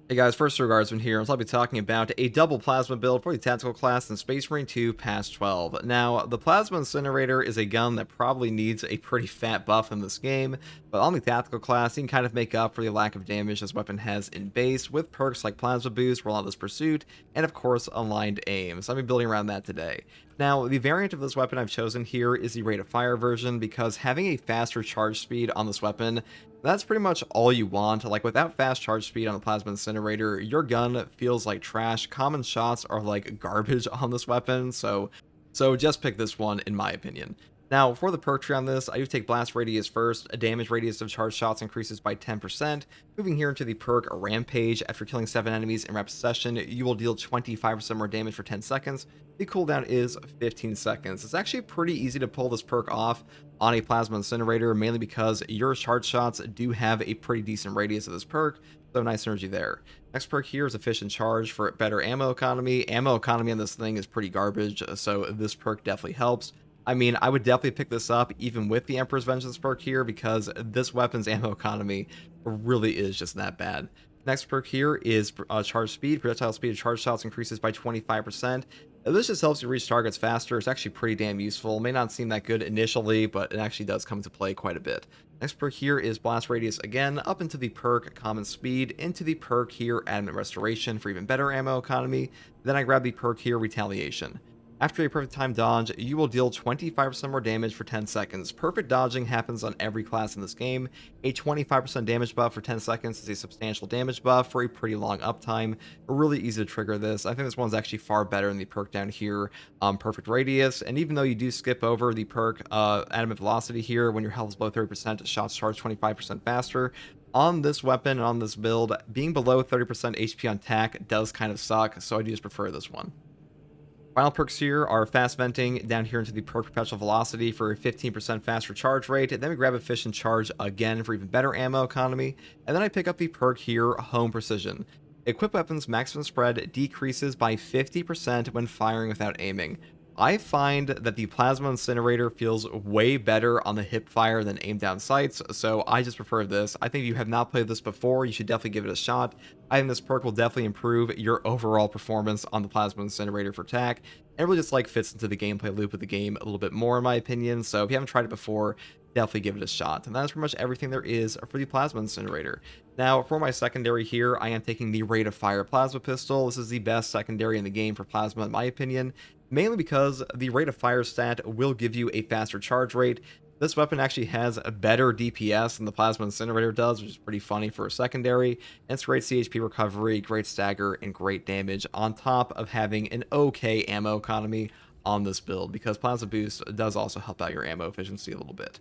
Hey guys, first Guardsman here, and I'll be talking about a double plasma build for the tactical class in Space Marine 2 Past 12. Now, the Plasma Incinerator is a gun that probably needs a pretty fat buff in this game, but on the tactical class, you can kind of make up for the lack of damage this weapon has in base with perks like Plasma Boost, Relentless Pursuit, and of course, Aligned Aim. So I'll be building around that today. Now, the variant of this weapon I've chosen here is the Rate of Fire version because having a faster charge speed on this weapon, that's pretty much all you want. Like, without fast charge speed on the Plasma Incinerator, your gun feels like trash. Common shots are like garbage on this weapon, so just pick this one in my opinion. Now, for the perk tree on this, I do take Blast Radius first. A damage radius of charged shots increases by 10%. Moving here into the perk Rampage, after killing 7 enemies in rapid succession, you will deal 25% more damage for 10 seconds. The cooldown is 15 seconds. It's actually pretty easy to pull this perk off on a Plasma Incinerator, mainly because your charge shots do have a pretty decent radius of this perk, so nice synergy there. Next perk here is Efficient Charge for better ammo economy. Ammo economy on this thing is pretty garbage, so this perk definitely helps. I mean, I would definitely pick this up even with the Emperor's Vengeance perk here because this weapon's ammo economy really is just that bad. Next perk here is Charge Speed. Projectile speed of charge shots increases by 25%. This just helps you reach targets faster. It's actually pretty damn useful. May not seem that good initially, but it actually does come into play quite a bit. Next perk here is Blast Radius again, up into the perk Common Speed, into the perk here Adamant Restoration for even better ammo economy. Then I grab the perk here Retaliation. After a perfect time dodge, you will deal 25% more damage for 10 seconds. Perfect dodging happens on every class in this game. A 25% damage buff for 10 seconds is a substantial damage buff for a pretty long uptime. Really easy to trigger this. I think this one's actually far better than the perk down here, Perfect Radius. And even though you do skip over the perk Adamant Velocity here, when your health is below 30%, shots charge 25% faster. On this weapon and on this build, being below 30% HP on tack does kind of suck, so I do just prefer this one. Final perks here are Fast Venting down here into the perk Perpetual Velocity for a 15% faster charge rate. Then we grab Efficient Charge again for even better ammo economy. And then I pick up the perk here, Home Precision. Equipped weapons maximum spread decreases by 50% when firing without aiming. I find that the Plasma Incinerator feels way better on the hip fire than aim down sights, so I just prefer this. I think if you have not played this before, you should definitely give it a shot. I think this perk will definitely improve your overall performance on the Plasma Incinerator for tack. It really just like fits into the gameplay loop of the game a little bit more in my opinion, so if you haven't tried it before, definitely give it a shot. And that is pretty much everything there is for the Plasma Incinerator. Now, for my secondary here, I am taking the Rate of Fire Plasma Pistol. This is the best secondary in the game for Plasma in my opinion, mainly because the Rate of Fire stat will give you a faster charge rate. This weapon actually has a better DPS than the Plasma Incinerator does, which is pretty funny for a secondary. And it's great CHP recovery, great stagger, and great damage, on top of having an okay ammo economy on this build, because Plasma Boost does also help out your ammo efficiency a little bit.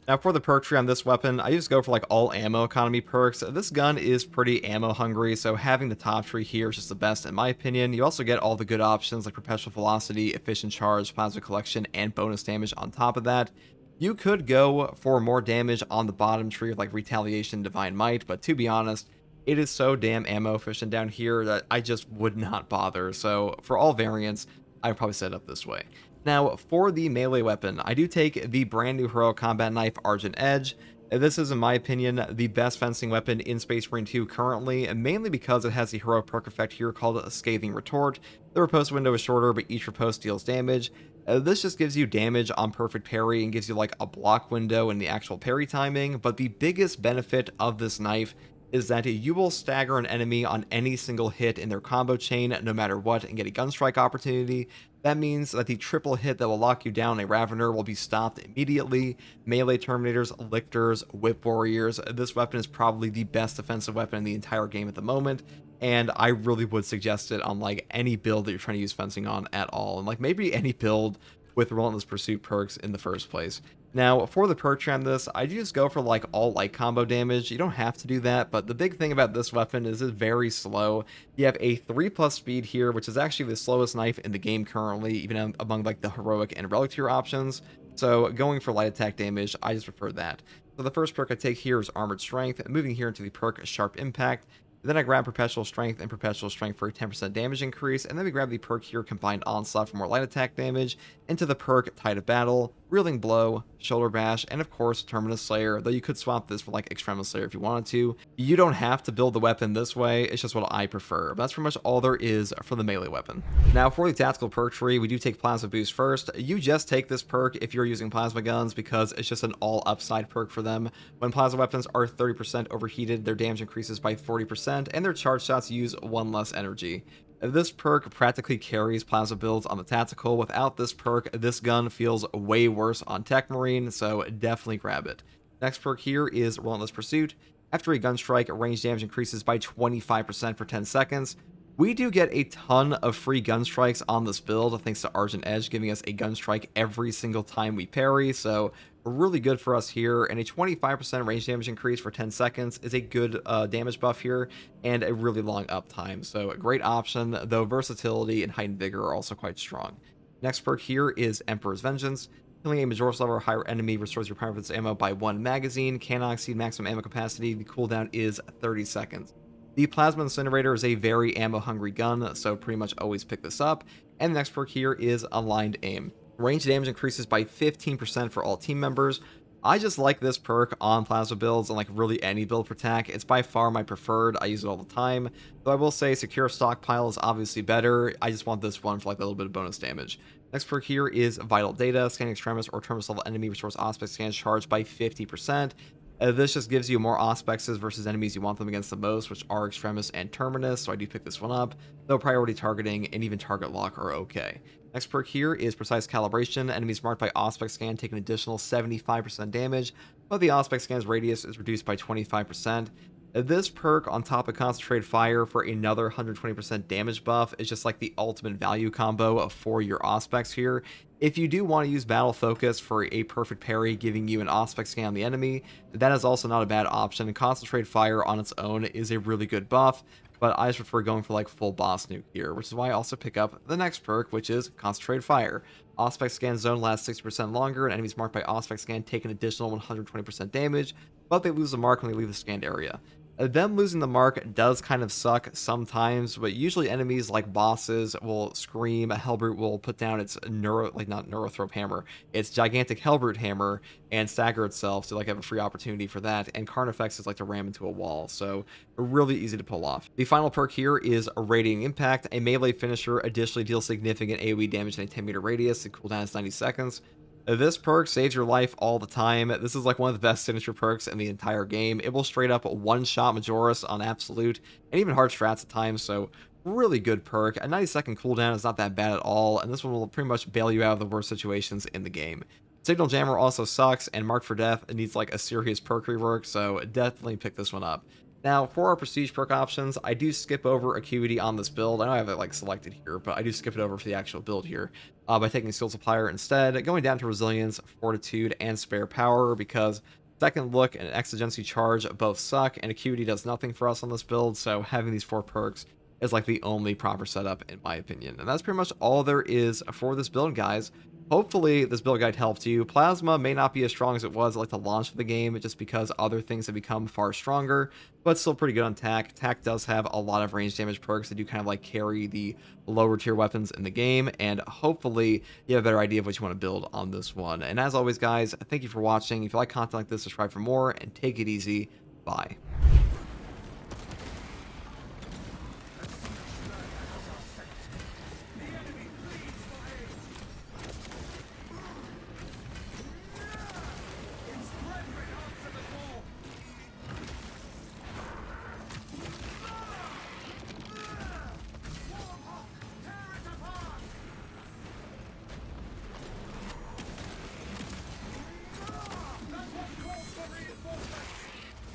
Now, for the perk tree on this weapon, I just go for like all ammo economy perks. This gun is pretty ammo hungry, so having the top tree here is just the best in my opinion. You also get all the good options like Perpetual Velocity, Efficient Charge, Plasma Collection, and bonus damage on top of that. You could go for more damage on the bottom tree with like Retaliation, Divine Might, but to be honest, it is so damn ammo efficient down here that I just would not bother. So for all variants, I would probably set it up this way. Now, for the melee weapon, I do take the brand new Heroic Combat Knife Argent Edge. This is, in my opinion, the best fencing weapon in Space Marine 2 currently, mainly because it has the heroic perk effect here called Scathing Retort. The riposte window is shorter, but each riposte deals damage. This just gives you damage on perfect parry and gives you like a block window in the actual parry timing, but the biggest benefit of this knife is that you will stagger an enemy on any single hit in their combo chain, no matter what, and get a gunstrike opportunity. That means that the triple hit that will lock you down a Ravener will be stopped immediately. Melee Terminators, Lictors, Whip Warriors, this weapon is probably the best defensive weapon in the entire game at the moment, and I really would suggest it on like any build that you're trying to use fencing on at all, and like maybe any build with Relentless Pursuit perks in the first place. Now, for the perk tree on this, I just go for like all light combo damage. You don't have to do that, but the big thing about this weapon is it's very slow. You have a 3+ speed here, which is actually the slowest knife in the game currently, even among like the heroic and relic tier options. So going for light attack damage, I just prefer that. So the first perk I take here is Armored Strength. Moving here into the perk Sharp Impact. Then I grab Perpetual Strength and Perpetual Strength for a 10% damage increase, and then we grab the perk here, Combined Onslaught for more light attack damage, into the perk Tide of Battle, Reeling Blow, Shoulder Bash, and of course Terminus Slayer, though you could swap this for like Extremis Slayer if you wanted to. You don't have to build the weapon this way, it's just what I prefer. But that's pretty much all there is for the melee weapon. Now for the tactical perk tree, we do take Plasma Boost first. You just take this perk if you're using plasma guns because it's just an all upside perk for them. When plasma weapons are 30% overheated, their damage increases by 40%, and their charge shots use 1 less energy. This perk practically carries plasma builds on the tactical. Without this perk, this gun feels way worse on Tech Marine, so definitely grab it. Next perk here is Relentless Pursuit. After a gun strike, range damage increases by 25% for 10 seconds. We do get a ton of free gun strikes on this build, thanks to Argent Edge giving us a gun strike every single time we parry, so really good for us here. And a 25% range damage increase for 10 seconds is a good damage buff here, and a really long uptime, so a great option, though versatility and heightened vigor are also quite strong. Next perk here is Emperor's Vengeance. Killing a Majora's level or higher enemy restores your power ammo by 1 magazine, cannot exceed maximum ammo capacity, the cooldown is 30 seconds. The Plasma Incinerator is a very ammo-hungry gun, so pretty much always pick this up. And the next perk here is Aligned Aim. Range damage increases by 15% for all team members. I just like this perk on Plasma builds and like really any build for TAC. It's by far my preferred. I use it all the time. Though I will say Secure Stockpile is obviously better. I just want this one for like a little bit of bonus damage. Next perk here is Vital Data. Scanning Extremis or Terminus level enemy restores Auspex scans charged by 50%. This just gives you more Auspexes versus enemies you want them against the most, which are Extremis and Terminus, so I do pick this one up, though priority targeting and even target lock are okay. Next perk here is Precise Calibration. Enemies marked by Auspex scan take an additional 75% damage, but the Auspex scan's radius is reduced by 25%. This perk on top of Concentrated Fire for another 120% damage buff is just like the ultimate value combo for your Auspex here. If you do want to use Battle Focus for a perfect parry, giving you an Auspex scan on the enemy, that is also not a bad option. And Concentrated Fire on its own is a really good buff, but I just prefer going for like full boss nuke here, which is why I also pick up the next perk, which is Concentrated Fire. Auspex scan zone lasts 60% longer, and enemies marked by Auspex scan take an additional 120% damage, but they lose the mark when they leave the scanned area. Them losing the mark does kind of suck sometimes, but usually enemies like bosses will scream. Hellbrute will put down its not Neurothrope hammer, its gigantic Hellbrute hammer, and stagger itself to like have a free opportunity for that. And Carnifex is like to ram into a wall, so really easy to pull off. The final perk here is Radiating Impact. A melee finisher additionally deals significant AoE damage in a 10-meter radius. The cooldown is 90 seconds. This perk saves your life all the time. This is like one of the best signature perks in the entire game. It will straight up one-shot Majora's on Absolute, and even hard strats at times, so really good perk. A 90-second cooldown is not that bad at all, and this one will pretty much bail you out of the worst situations in the game. Signal Jammer also sucks, and Marked for Death needs like a serious perk rework, so definitely pick this one up. Now, for our prestige perk options, I do skip over Acuity on this build. I know I have it like selected here, but I do skip it over for the actual build here by taking Skill Supplier instead, going down to Resilience, Fortitude, and Spare Power, because Second Look and Exigency Charge both suck, and Acuity does nothing for us on this build, so having these 4 perks is like the only proper setup in my opinion. And that's pretty much all there is for this build, guys. Hopefully this build guide helped you. Plasma may not be as strong as it was at like the launch of the game, just because other things have become far stronger, but still pretty good on TAC. TAC does have a lot of range damage perks that do kind of like carry the lower tier weapons in the game, and hopefully you have a better idea of what you want to build on this one. And as always, guys, thank you for watching. If you like content like this, subscribe for more, and take it easy. Bye.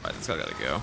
Alright, this guy gotta go.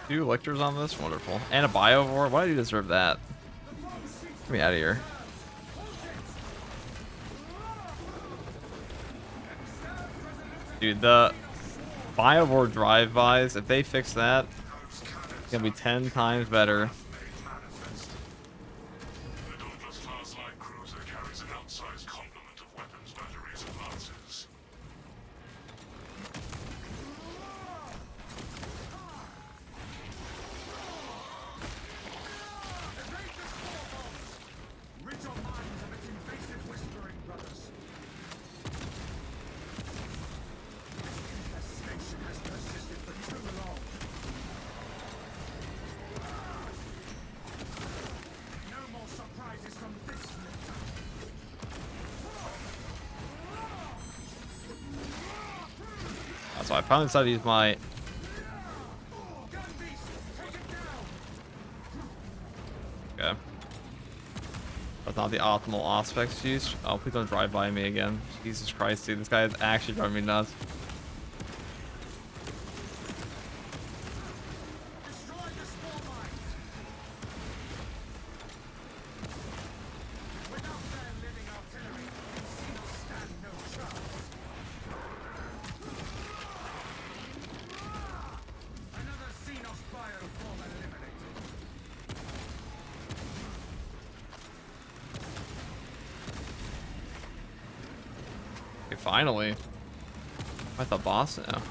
2 lictors on this? Wonderful. And a Biovore? Why do you deserve that? Get me out of here. Dude, the Biovore drive-bys, if they fix that, it's gonna be 10 times better. So I finally decided to use my... Okay. That's not the optimal aspects use. Oh, please don't drive by me again. Jesus Christ, dude. This guy is actually driving me nuts. Okay, finally. I'm at the boss now.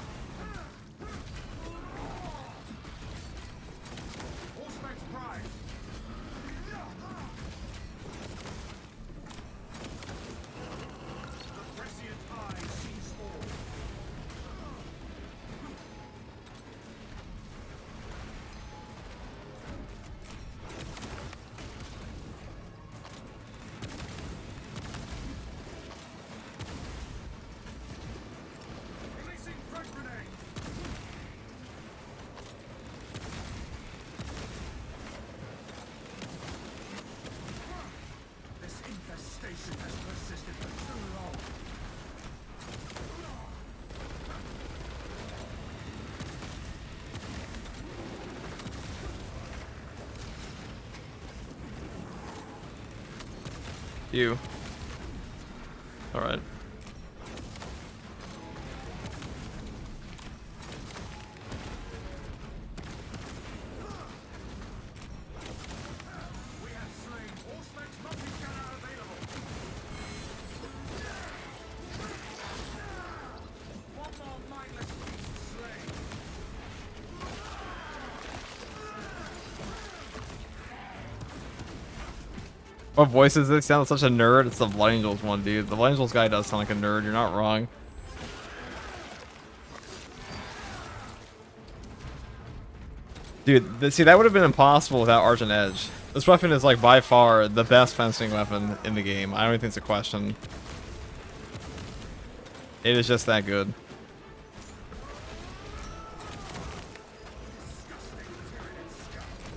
You. Alright. What voice is this? Sounds such a nerd. It's the Blood Angels one, dude. The Blood Angels guy does sound like a nerd. You're not wrong. Dude, see, that would have been impossible without Argent Edge. This weapon is, like, by far the best fencing weapon in the game. I don't even think it's a question. It is just that good.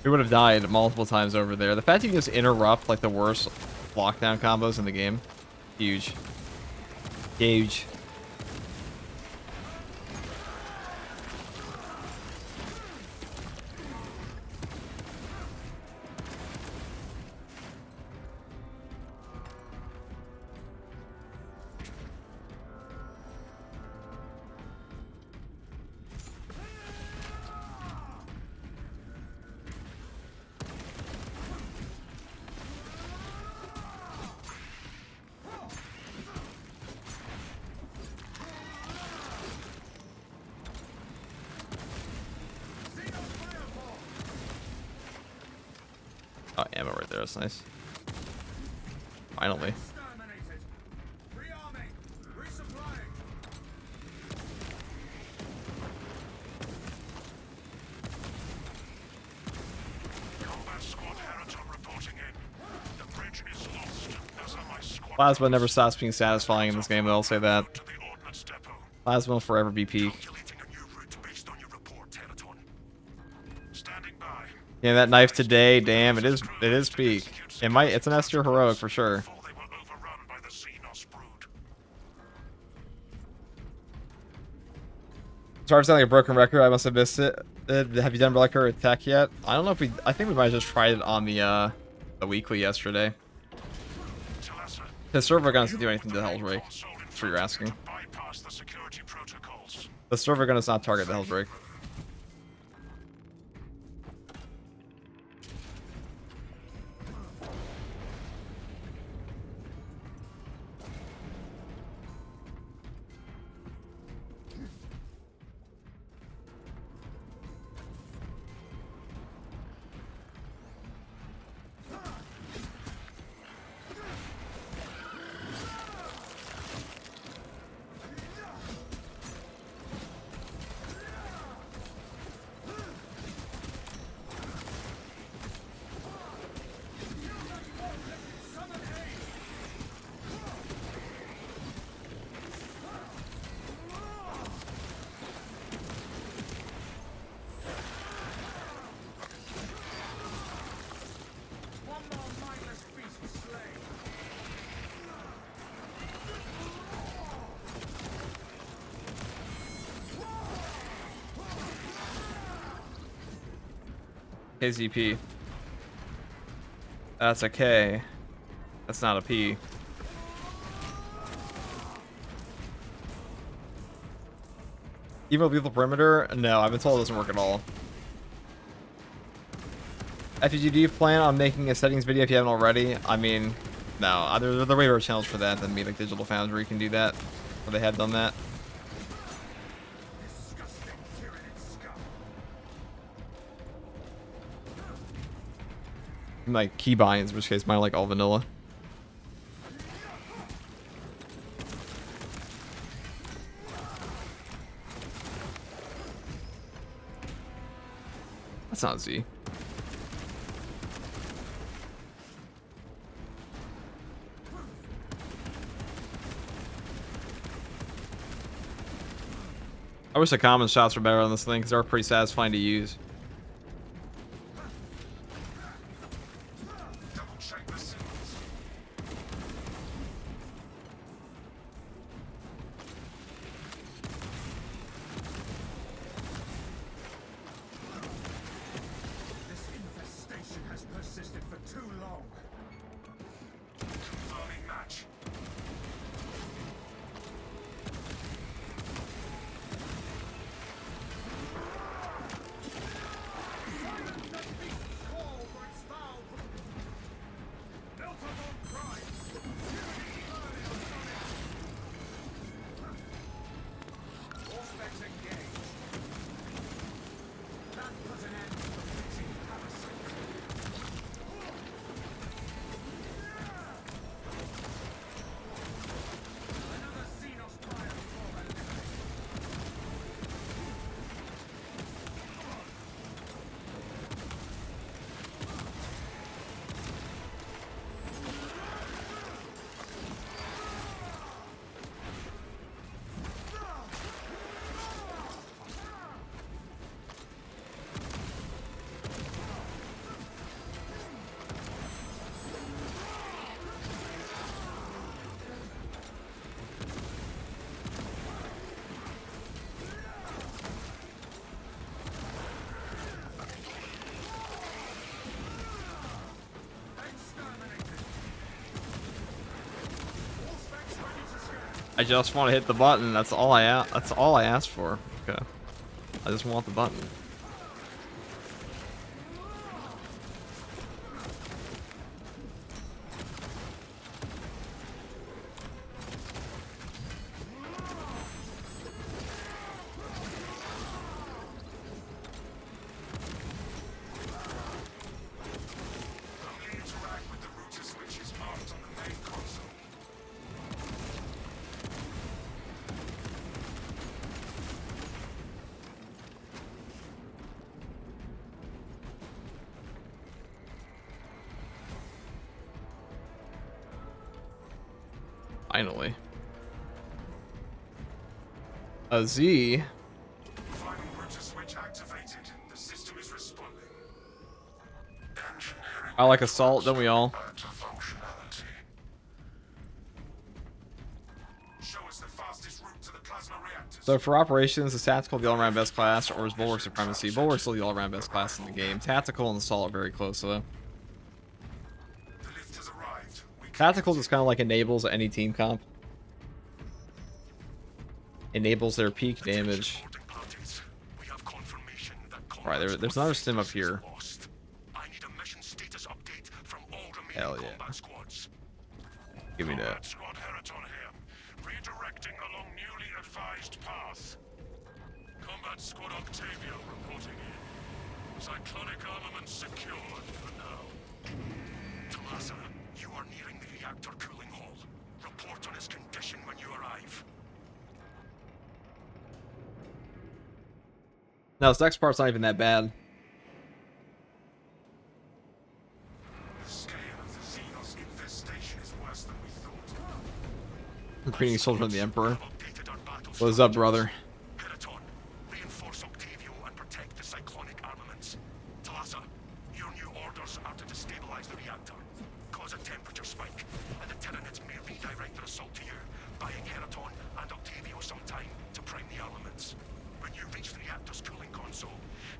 We would have died multiple times over there. The fact you can just interrupt like the worst lockdown combos in the game, huge. Huge. Oh, ammo right there. That's nice. Finally. Plasma never stops being satisfying in this game, I'll say that. Plasma will forever be peak. Yeah, that knife today, damn, it is peak. It's an S tier heroic for sure. Sorry for sounding like a broken record. I must have missed it. Have you done Molecular Attack yet? I don't know if we... I think we might have just tried it on the weekly yesterday. The server gun doesn't do anything to the Hellsbreak. That's what you're asking. The server gun does not target the Hellsbreak. KZP. That's a K. That's not a P. Evo lethal perimeter? No, I've been told it doesn't work at all. FUG, do you plan on making a settings video if you haven't already? I mean, no. There are way better channels for that than me, like Digital Foundry can do that. Or they have done that. Like keybinds, in which case mine are like all vanilla. That's not Z. I wish the common shots were better on this thing because they're pretty satisfying to use. I just want to hit the button. That's all I asked for. Okay. I just want the button. Finally. A Z. I like assault, don't we all? So for operations, is Tactical the all-around best class, or is Bulwark Supremacy? Bulwark's still the all-around best class in the game. Tactical and Assault are very close, though. Tactical just kind of like enables any team comp. Enables their peak damage. Alright, there's another stim up here. Hell yeah. Give me that. Redirecting along newly advised path. Combat Squad Octavio reporting in. Cyclonic armaments secured for now. Tomasa, you are nearing the reactor cooling hall. Report on its condition when you arrive. No, this next part's not even that bad. Greetings, Children of the Emperor. What is up, brother? Periton, reinforce Octavio and protect the cyclonic armaments. Talassa, your new orders are to destabilize the reactor, cause a temperature spike, and the Tyranids may redirect their assault to you, buying Heraton and Octavio some time to prime the armaments. When you reach the reactor's cooling console,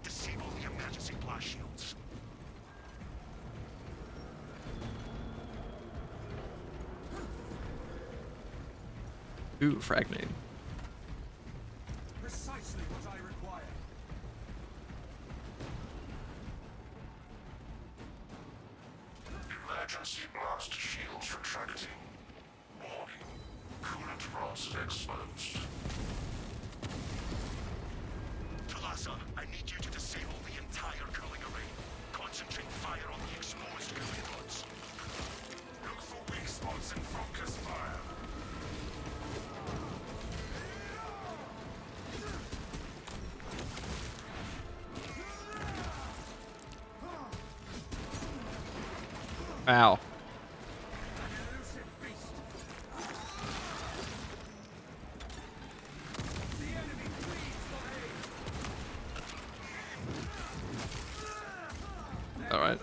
disable the emergency blast shields. Ooh, fragment. Precisely what I require. Emergency blast shields retracting. Warning. Coolant rods exposed. Talassa, I need you to disable the entire cooling array. Concentrate fire on the exposed cooling rods. Look for weak spots and focus fire. Ow. All right.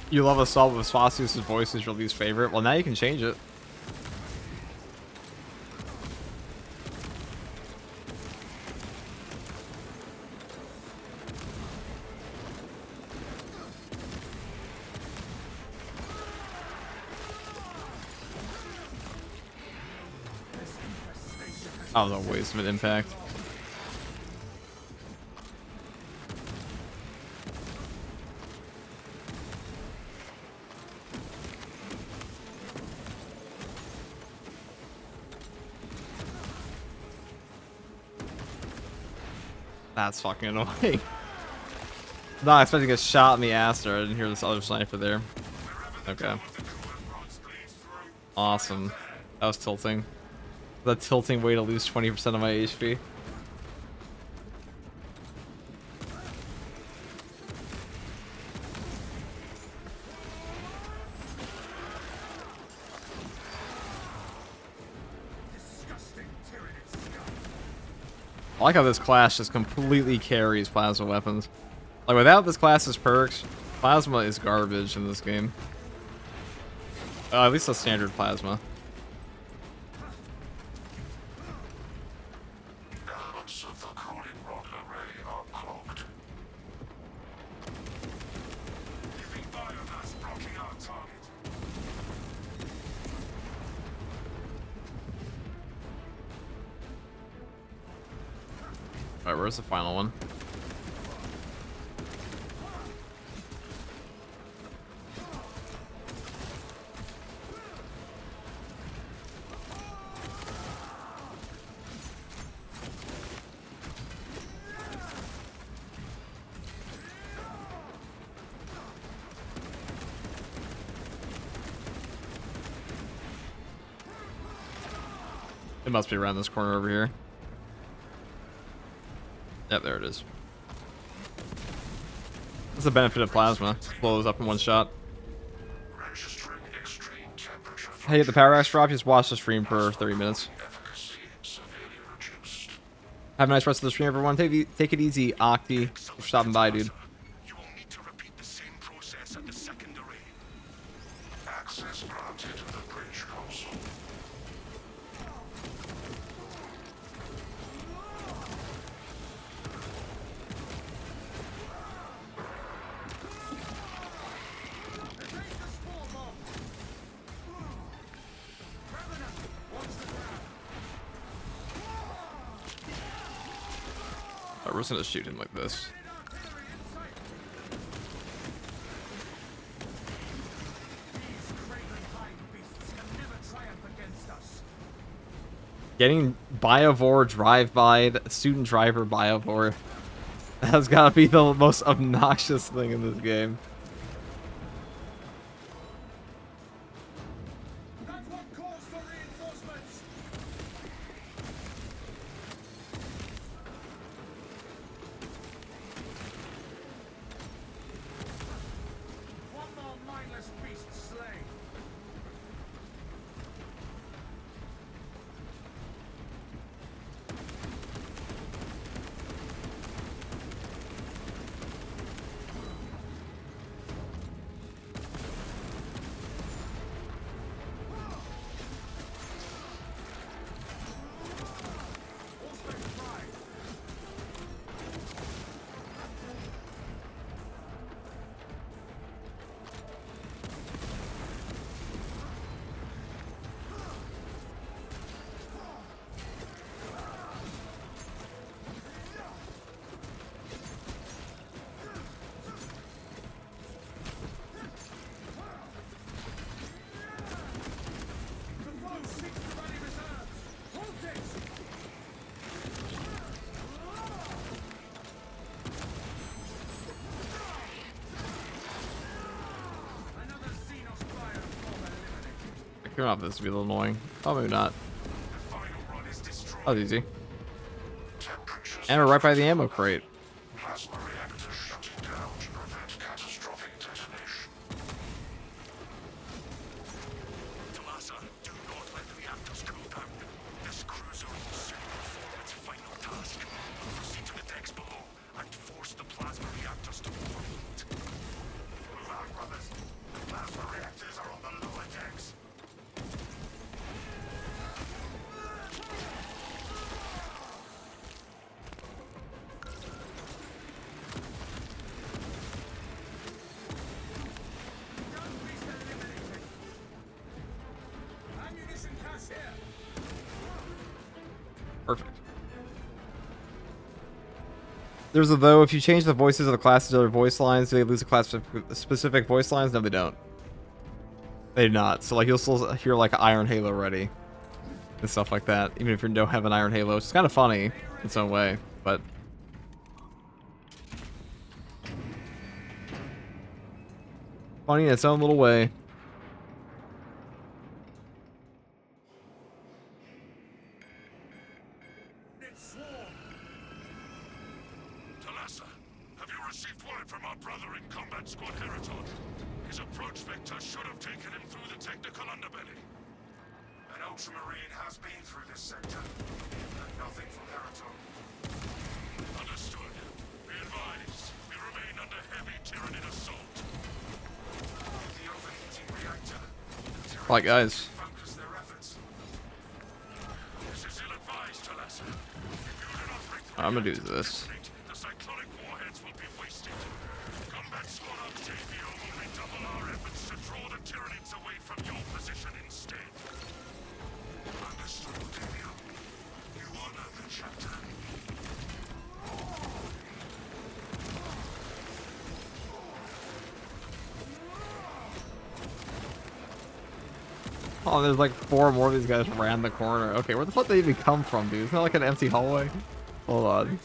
You love Assault with Vespasius' voice is your least favorite. Well, now you can change it. Oh, the waste of an impact. That's fucking annoying. Not expecting a shot in the ass there. I didn't hear this other sniper there. Okay. Awesome. That was tilting. The tilting way to lose 20% of my HP. I like how this class just completely carries plasma weapons. Like, without this class's perks, plasma is garbage in this game. At least a standard plasma. Elements of the cooling rod array are clogged. Giving biomass blocking our target. Alright, where's the final one? It must be around this corner over here. Yep, there it is. That's the benefit of plasma. Just blows up in one shot. Registering extreme temperature Hey, get the power axe drop. Just watch the stream for 30 minutes. efficacy severely reduced. Have a nice rest of the stream, everyone. Take it easy, Octi. Thanks for stopping by, dude. You will need to repeat the same process at the second array. Access granted to the bridge console. We're just gonna shoot him like this. Getting Biovore drive-by, student driver Biovore. That's gotta be the most obnoxious thing in this game. That's what calls for reinforcements. One more mindless beast slain. Clearing off this would be a little annoying. Oh, maybe not. Final run is destroyed. That was easy. Temperatures And we're right by the ammo crate. plasma reactors shutting down to prevent catastrophic detonation. Talasa, do not let the reactors cool down. This cruiser will soon perform its final task. Proceed to the decks below and force the plasma reactors to overheat. Move out, brothers. The plasma reactors are on the lower decks. Perfect. There's a though, if you change the voices of the classes to other voice lines, do they lose the class specific voice lines? No, they don't. They do not. So like you'll still hear like Iron Halo ready and stuff like that, even if you don't have an Iron Halo. It's kind of funny in its own way, but funny in its own little way. Talasa, have you received word from our brother in Combat Squad Heraton? His approach vector should have taken him through the technical underbelly. An Ultramarine has been through this sector, but nothing from Heraton. Understood. Be advised, we remain under heavy Tyranid assault. The overheating reactor. Right, guys. Focus their efforts. This is ill-advised, Talasa. If you do not break the I'm gonna do this. the cyclonic warheads will be wasted. Combat Squad Octavio will redouble our efforts to draw the Tyranids away from your position instead. Understood, Octavio. You honor the chapter. Oh, there's like 4 more of these guys ran the corner. Okay, where the fuck did they even come from, dude? Isn't that like an empty hallway? Hold on.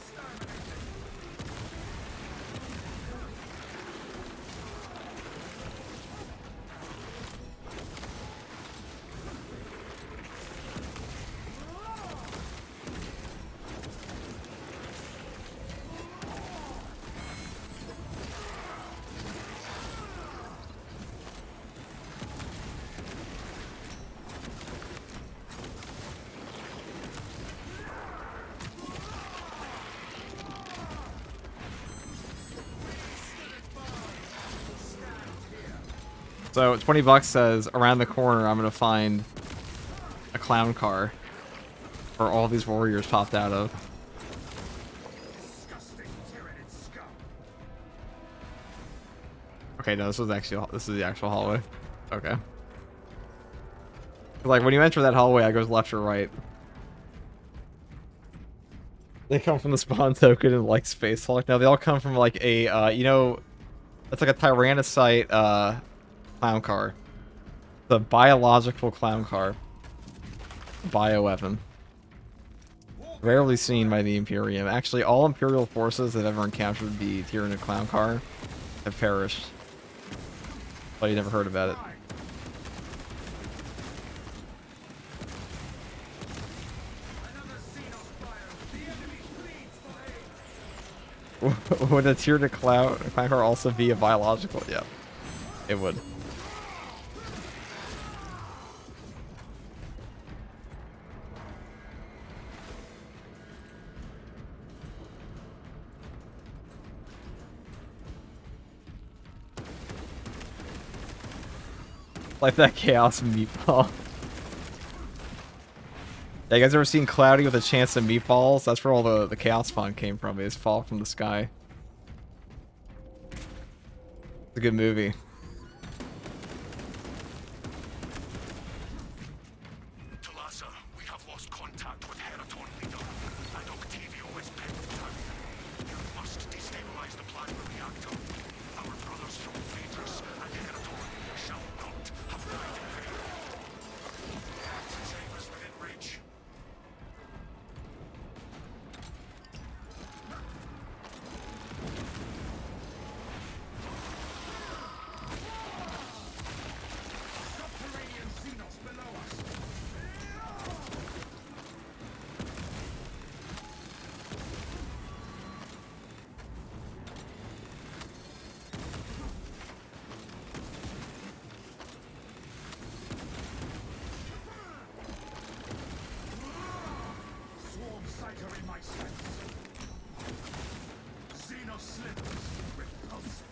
So 20 bucks says around the corner I'm gonna find a clown car where all these warriors popped out of. Okay, no, this is the actual hallway. Okay. Like when you enter that hallway, I goes left or right. They come from the spawn token and like Space Hulk. No, they all come from like a you know, it's like a Tyrannocyte clown car. The biological clown car. Bioweapon. Rarely seen by the Imperium. Actually, all Imperial forces that ever encountered the Tyranid clown car have perished. But you never heard about it. Would a Tyranid clown car also be a biological? Yeah, it would. Like that chaos meatball. Yeah, you guys ever seen Cloudy with a Chance of Meatballs? That's where all the chaos spawn came from. It's fall from the sky. It's a good movie. Talassa, we have lost contact with Heraton leader, and Octavio is pinned down. You must destabilize the plasma reactor. Our brothers from Phaedrus and Heraton shall not have died in vain. Save us within reach. Subterranean Xenos below us. Swarm Psyker in my sights. Xenos slithers. Repulsive.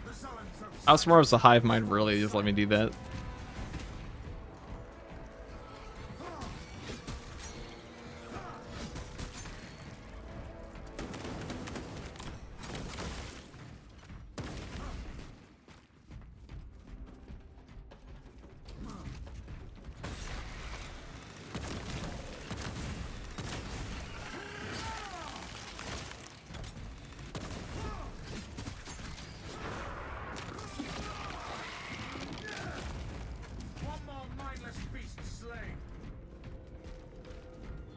The Zoanthropes. How smart is the hive mind really? Just let me do that. One more mindless beast slain.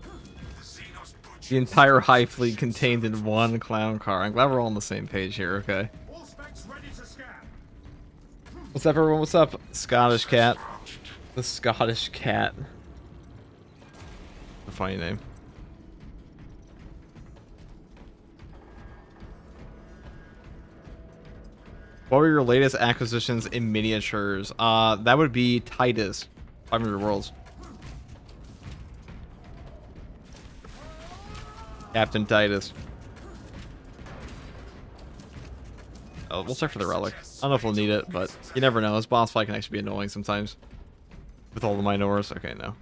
The Xenos butchers. The entire hive fleet contained in one clown car. I'm glad we're all on the same page here, okay. All specs ready to scan. What's up, everyone? What's up? Scottish Cat. The Scottish Cat. A funny name. What were your latest acquisitions in miniatures? That would be Titus. 500 Worlds. Captain Titus. Oh, we'll check for the relic. I don't know if we'll need it, but you never know. This boss fight can actually be annoying sometimes. With all the minors. Okay, no.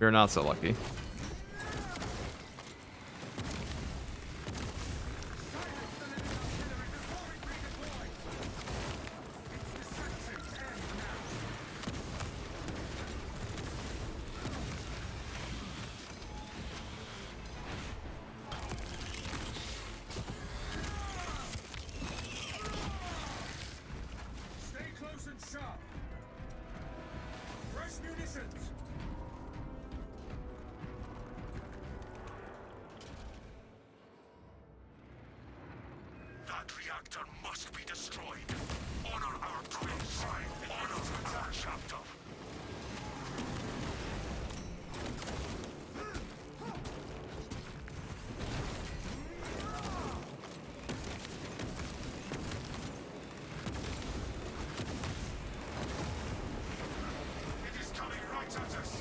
We're not so lucky. Stay close and sharp. Fresh munitions. That reactor must be destroyed. Honor our twins. Honor our chapter. It is coming right at us.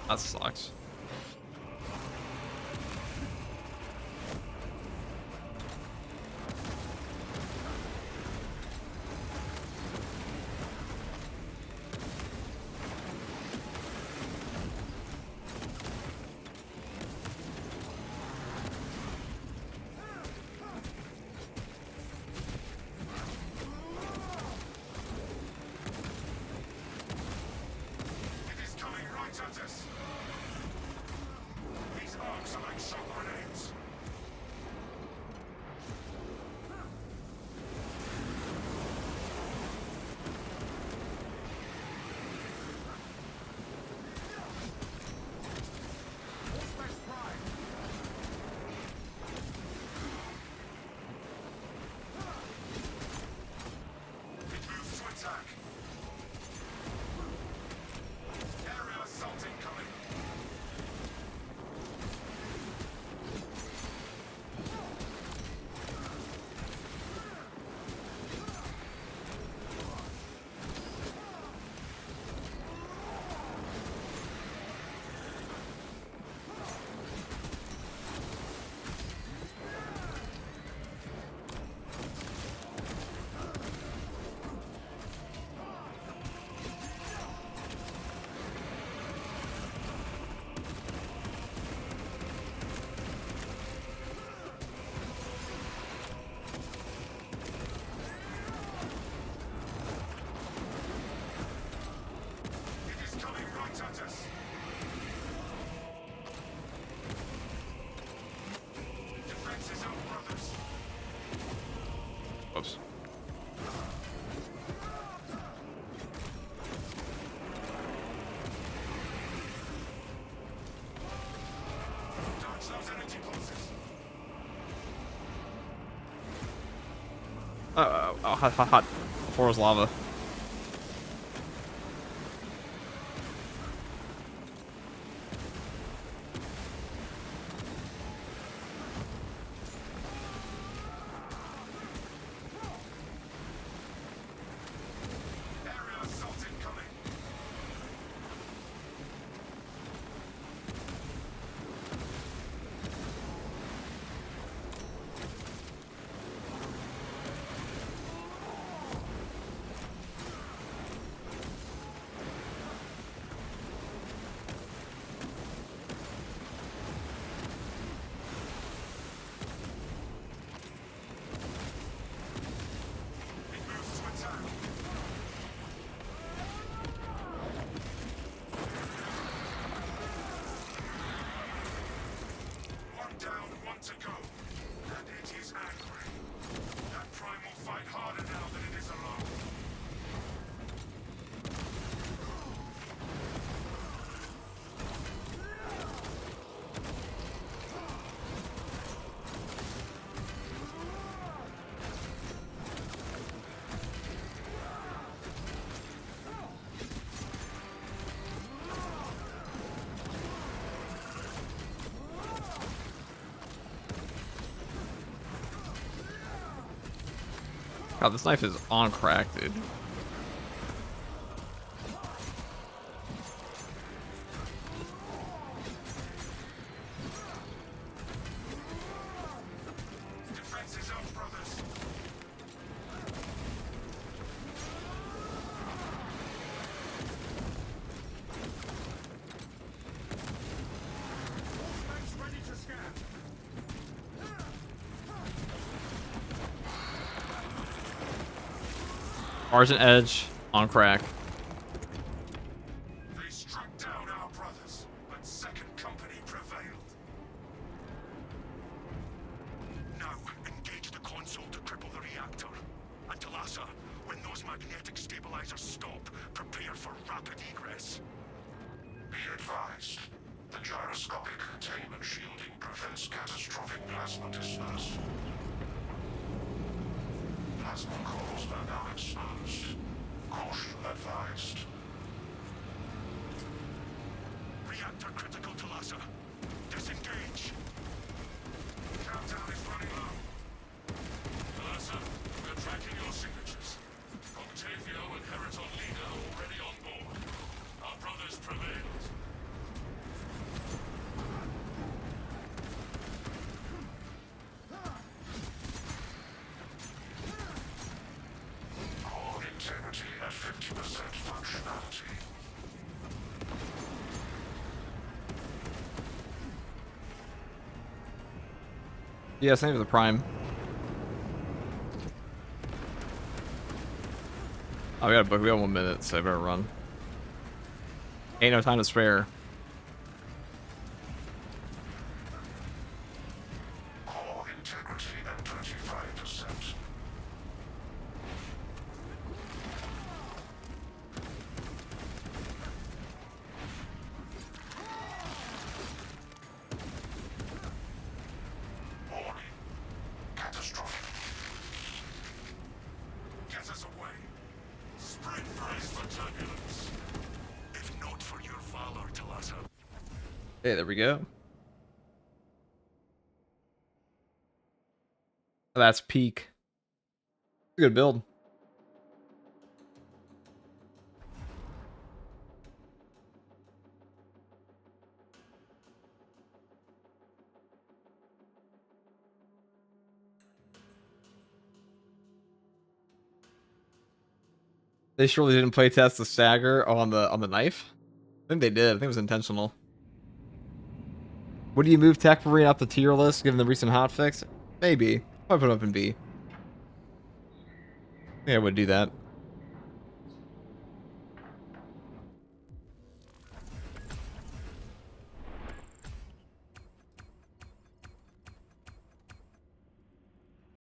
That sucks. It is coming right at us. These arcs are like shock grenades. It moves to attack. Aerial assault incoming. It is coming right at us. Defenses up, brothers. Whoops. Dodge those energy pulses. Hot. Before it was lava. Aerial assault incoming. It moves to attack. One down, one to go. And it is angry. That prime will fight harder now than it is alone. God, this knife is on crack, dude. Defenses up, brothers. Force ready to scan. Argent Edge on crack. They struck down our brothers, but Second Company prevailed. Now, engage the console to cripple the reactor. And Talassa, when those magnetic stabilizers stop, prepare for rapid egress. Be advised, the gyroscopic containment shielding prevents catastrophic plasma dispersion. Plasma cores are now exposed. Caution advised. Reactor critical, Talassa. Disengage. Countdown is running low. Talassa, we're tracking your signatures. Octavio and Heraton Lina already on board. Our brothers prevailed. Yeah, same with the Prime. Oh, we got 1 minute, so I better run. Ain't no time to spare. Core integrity at 25%. Warning. Catastrophic. Get us away. Spring brace for turbulence. If not for your valor, Talassa. Hey, there we go. That's peak. Good build. They surely didn't play test the stagger on the knife. I think they did. I think it was intentional. Would you move Tech Marine up the tier list given the recent hotfix? Maybe. Probably put him up in B. I think I would do that.